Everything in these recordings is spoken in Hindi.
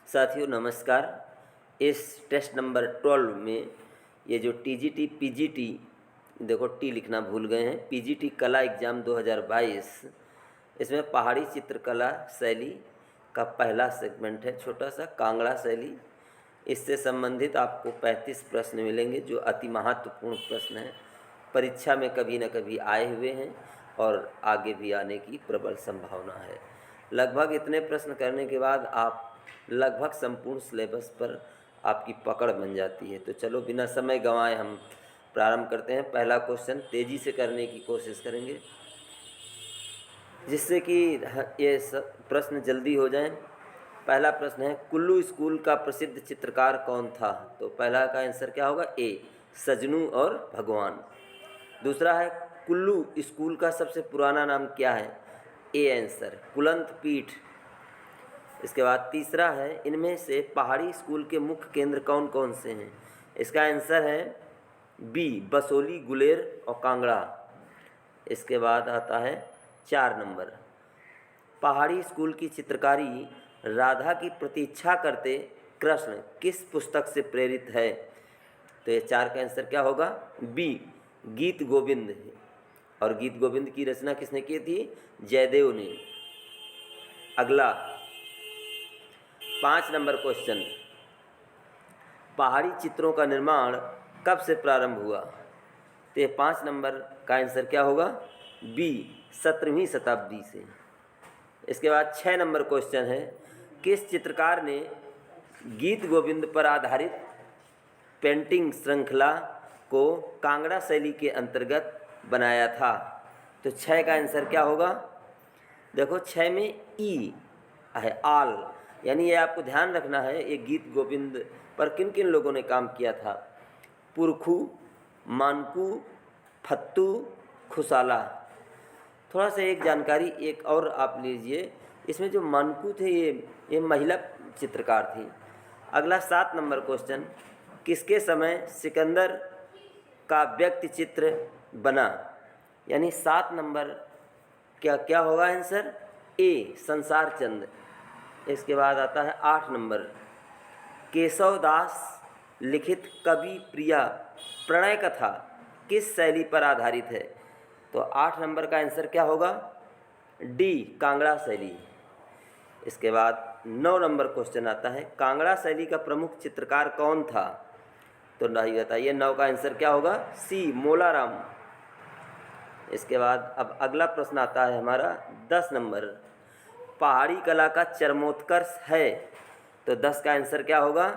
साथियों नमस्कार। इस टेस्ट नंबर 12 में ये जो टीजीटी पीजीटी, देखो टी लिखना भूल गए हैं, पीजीटी कला एग्ज़ाम 2022, इसमें पहाड़ी चित्रकला शैली का पहला सेगमेंट है, छोटा सा कांगड़ा शैली। इससे संबंधित आपको 35 प्रश्न मिलेंगे जो अति महत्वपूर्ण प्रश्न हैं, परीक्षा में कभी न कभी आए हुए हैं और आगे भी आने की प्रबल संभावना है। लगभग इतने प्रश्न करने के बाद आप लगभग संपूर्ण सिलेबस पर आपकी पकड़ बन जाती है। तो चलो बिना समय गंवाए हम प्रारंभ करते हैं। पहला क्वेश्चन तेज़ी से करने की कोशिश करेंगे जिससे कि ये प्रश्न जल्दी हो जाएं। पहला प्रश्न है, कुल्लू स्कूल का प्रसिद्ध चित्रकार कौन था? तो पहला का आंसर क्या होगा? ए, सजनू और भगवान। दूसरा है, कुल्लू स्कूल का सबसे पुराना नाम क्या है? ए आंसर, कुलंत पीठ। इसके बाद तीसरा है, इनमें से पहाड़ी स्कूल के मुख्य केंद्र कौन कौन से हैं? इसका आंसर है बी, बसोली, गुलेर और कांगड़ा। इसके बाद आता है 4 नंबर, पहाड़ी स्कूल की चित्रकारी राधा की प्रतीक्षा करते कृष्ण किस पुस्तक से प्रेरित है? तो ये 4 का आंसर क्या होगा? बी, गीत गोविंद। और गीत गोविंद की रचना किसने की थी? जयदेव ने। अगला 5 नंबर क्वेश्चन, पहाड़ी चित्रों का निर्माण कब से प्रारंभ हुआ? तो ये 5 नंबर का आंसर क्या होगा? बी, 17वीं शताब्दी से। इसके बाद 6 नंबर क्वेश्चन है, किस चित्रकार ने गीत गोविंद पर आधारित पेंटिंग श्रृंखला को कांगड़ा शैली के अंतर्गत बनाया था? तो 6 का आंसर क्या होगा? देखो 6 में ई है, आल, यानी ये आपको ध्यान रखना है, ये गीत गोविंद पर किन किन लोगों ने काम किया था? पुरखू, मानकू, फत्तू, खुसाला। थोड़ा सा एक जानकारी एक और आप लीजिए, इसमें जो मानकू थे ये महिला चित्रकार थी। अगला 7 नंबर क्वेश्चन, किसके समय सिकंदर का व्यक्ति चित्र बना? यानी 7 नंबर क्या क्या होगा आंसर? ए, संसार चंद। इसके बाद आता है 8 नंबर, केशव दास लिखित कवि प्रिया प्रणय कथा किस शैली पर आधारित है? तो 8 नंबर का आंसर क्या होगा? डी, कांगड़ा शैली। इसके बाद 9 नंबर क्वेश्चन आता है, कांगड़ा शैली का प्रमुख चित्रकार कौन था? तो नहीं बताइए, 9 का आंसर क्या होगा? सी, मोलाराम। इसके बाद अब अगला प्रश्न आता है हमारा 10 नंबर, पहाड़ी कला का चरमोत्कर्ष है? तो 10 का आंसर क्या होगा?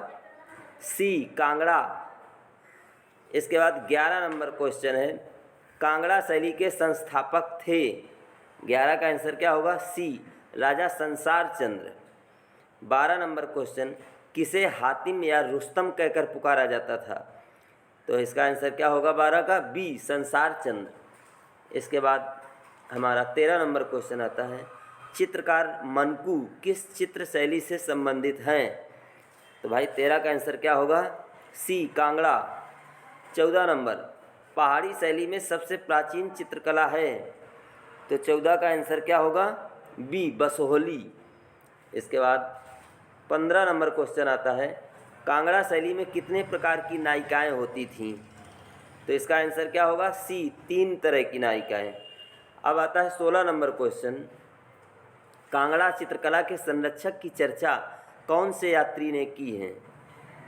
सी, कांगड़ा। इसके बाद 11 नंबर क्वेश्चन है, कांगड़ा शैली के संस्थापक थे? 11 का आंसर क्या होगा? सी, राजा संसार चंद्र। 12 नंबर क्वेश्चन, किसे हातिम या रुस्तम कहकर पुकारा जाता था? तो इसका आंसर क्या होगा 12 का? बी, संसार चंद्र। इसके बाद हमारा 13 नंबर क्वेश्चन आता है, चित्रकार मनकू किस चित्र शैली से संबंधित हैं? तो भाई 13 का आंसर क्या होगा? सी, कांगड़ा। 14 नंबर, पहाड़ी शैली में सबसे प्राचीन चित्रकला है? तो 14 का आंसर क्या होगा? बी, बसोहली। इसके बाद 15 नंबर क्वेश्चन आता है, कांगड़ा शैली में कितने प्रकार की नायिकाएं होती थीं? तो इसका आंसर क्या होगा? सी, 3 तरह की नायिकाएं। अब आता है 16 नंबर क्वेश्चन, कांगड़ा चित्रकला के संरक्षक की चर्चा कौन से यात्री ने की है?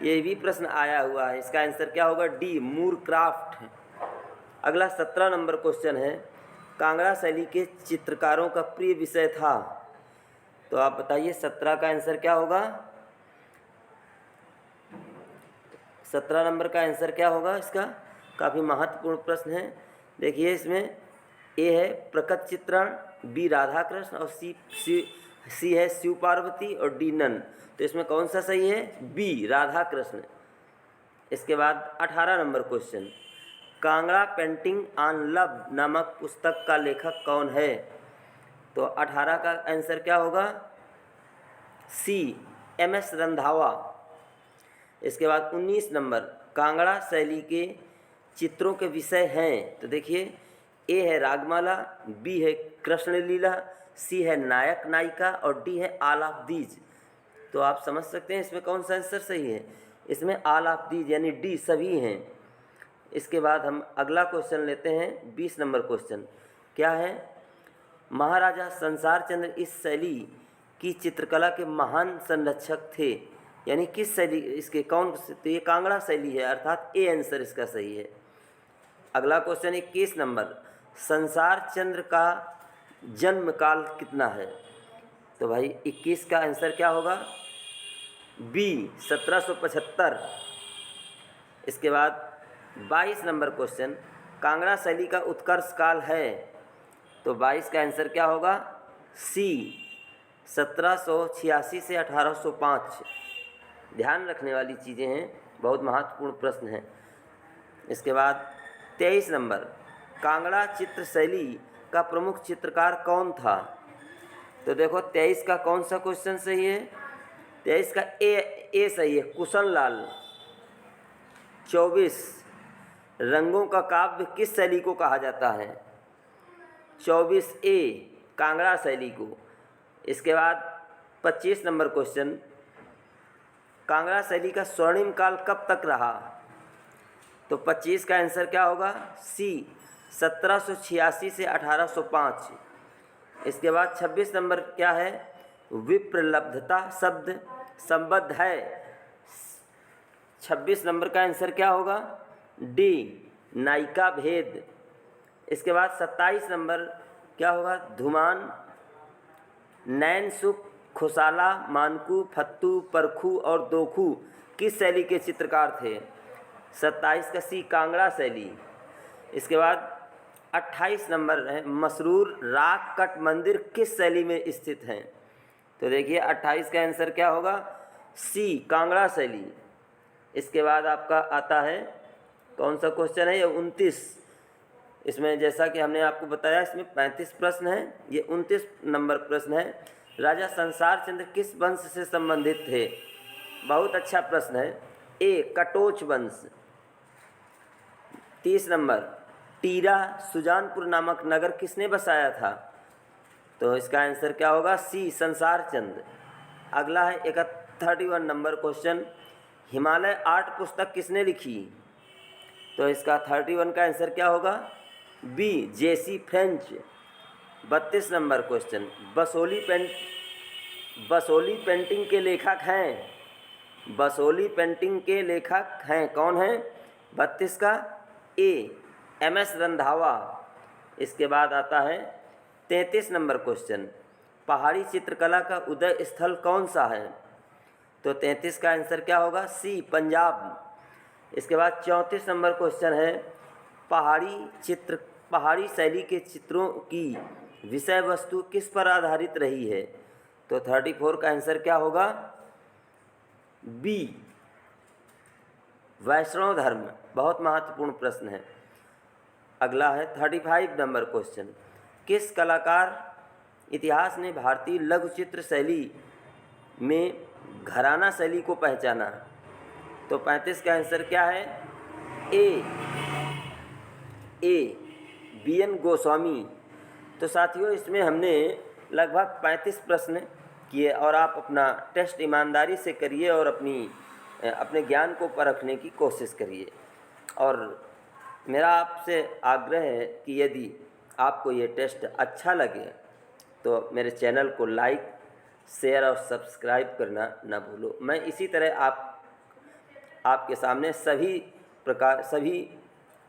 ये भी प्रश्न आया हुआ है, इसका आंसर क्या होगा? D, Moorcroft. अगला 17 नंबर क्वेश्चन है, कांगड़ा शैली के चित्रकारों का प्रिय विषय था? तो आप बताइए 17 का आंसर क्या होगा? 17 नंबर का आंसर क्या होगा इसका? काफ़ी महत्वपूर्ण प्रश्न है। देखिए इसमें ए है प्रकट चित्रण, बी राधा कृष्ण और सी है शिव पार्वती और डी नन। तो इसमें कौन सा सही है? बी, राधा कृष्ण। इसके बाद 18 number question, Kangra painting on love नामक पुस्तक का लेखक कौन है? तो 18 का आंसर क्या होगा? सी, एम.एस. रंधावा। इसके बाद 19 नंबर, कांगड़ा शैली के चित्रों के विषय हैं? तो देखिए ए है रागमाला, बी है कृष्ण लीला, सी है नायक नायिका और डी है ऑल ऑफ दीज। तो आप समझ सकते हैं इसमें कौन सा आंसर सही है। इसमें ऑल ऑफ दीज यानी डी सभी हैं। इसके बाद हम अगला क्वेश्चन लेते हैं 20 नंबर क्वेश्चन। क्या है? महाराजा संसार चंद्र इस शैली की चित्रकला के महान संरक्षक थे, यानी किस शैली इसके कौन? तो ये कांगड़ा शैली है, अर्थात ए आंसर इसका सही है। अगला क्वेश्चन 21 नंबर, संसार चंद्र का जन्म काल कितना है? तो भाई 21 का आंसर क्या होगा? बी 1775। इसके बाद 22 नंबर क्वेश्चन, कांगड़ा शैली का उत्कर्ष काल है, तो 22 का आंसर क्या होगा? सी 1786 से 1805। ध्यान रखने वाली चीज़ें हैं, बहुत महत्वपूर्ण प्रश्न हैं। इसके बाद 23 नंबर, कांगड़ा चित्र शैली का प्रमुख चित्रकार कौन था? तो देखो 23 का कौन सा क्वेश्चन सही है? 23 का ए सही है, कुशन लाल। 24, रंगों का काव्य किस शैली को कहा जाता है? 24 ए कांगड़ा शैली को। इसके बाद 25 नंबर क्वेश्चन, कांगड़ा शैली का स्वर्णिम काल कब तक रहा? तो 25 का आंसर क्या होगा? सी 1786 से 1805। इसके बाद 26 नंबर क्या है? विप्रलब्धता शब्द संबद्ध है। 26 नंबर का आंसर क्या होगा? डी नायिका भेद। इसके बाद 27 नंबर क्या होगा? धुमान, नैन सुख, खुशाला, मानकू, फत्तू, परखू और दोखू किस शैली के चित्रकार थे? 27 का सी कांगड़ा शैली। इसके बाद 28 नंबर है, मसरूर राग कट मंदिर किस शैली में स्थित हैं? तो देखिए 28 का आंसर क्या होगा? सी कांगड़ा शैली। इसके बाद आपका आता है कौन सा क्वेश्चन है? ये 29। इसमें जैसा कि हमने आपको बताया इसमें 35 प्रश्न हैं, ये 29 नंबर प्रश्न है। राजा संसार चंद्र किस वंश से संबंधित थे? बहुत अच्छा प्रश्न है। ए कटोच वंश। 30 नंबर, टीरा सुजानपुर नामक नगर किसने बसाया था? तो इसका आंसर क्या होगा? सी संसार चंद्र। अगला है 31 नंबर क्वेश्चन, हिमालय आर्ट पुस्तक किसने लिखी? तो इसका 31 का आंसर क्या होगा? B J C French. 32 number question, Basohli painting के लेखक हैं? बसोली पेंटिंग के लेखक हैं कौन हैं? 32 का ए MS रंधावा। इसके बाद आता है 33 नंबर क्वेश्चन, पहाड़ी चित्रकला का उदय स्थल कौन सा है? तो 33 का आंसर क्या होगा? सी पंजाब। इसके बाद 34 नंबर क्वेश्चन है, पहाड़ी शैली के चित्रों की विषय वस्तु किस पर आधारित रही है? तो 34 का आंसर क्या होगा? बी वैष्णव धर्म। बहुत महत्वपूर्ण प्रश्न है। अगला है 35 नंबर क्वेश्चन, किस कलाकार इतिहास ने भारतीय लघु चित्र शैली में घराना शैली को पहचाना? तो 35 का आंसर क्या है? ए BN गोस्वामी। तो साथियों इसमें हमने लगभग 35 प्रश्न किए और आप अपना टेस्ट ईमानदारी से करिए और अपने ज्ञान को परखने की कोशिश करिए। और मेरा आपसे आग्रह है कि यदि आपको ये टेस्ट अच्छा लगे तो मेरे चैनल को लाइक, शेयर और सब्सक्राइब करना ना भूलो। मैं इसी तरह आपके सामने सभी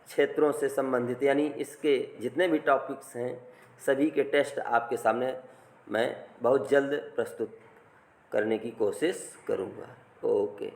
क्षेत्रों से संबंधित यानी इसके जितने भी टॉपिक्स हैं सभी के टेस्ट आपके सामने मैं बहुत जल्द प्रस्तुत करने की कोशिश करूँगा। ओके।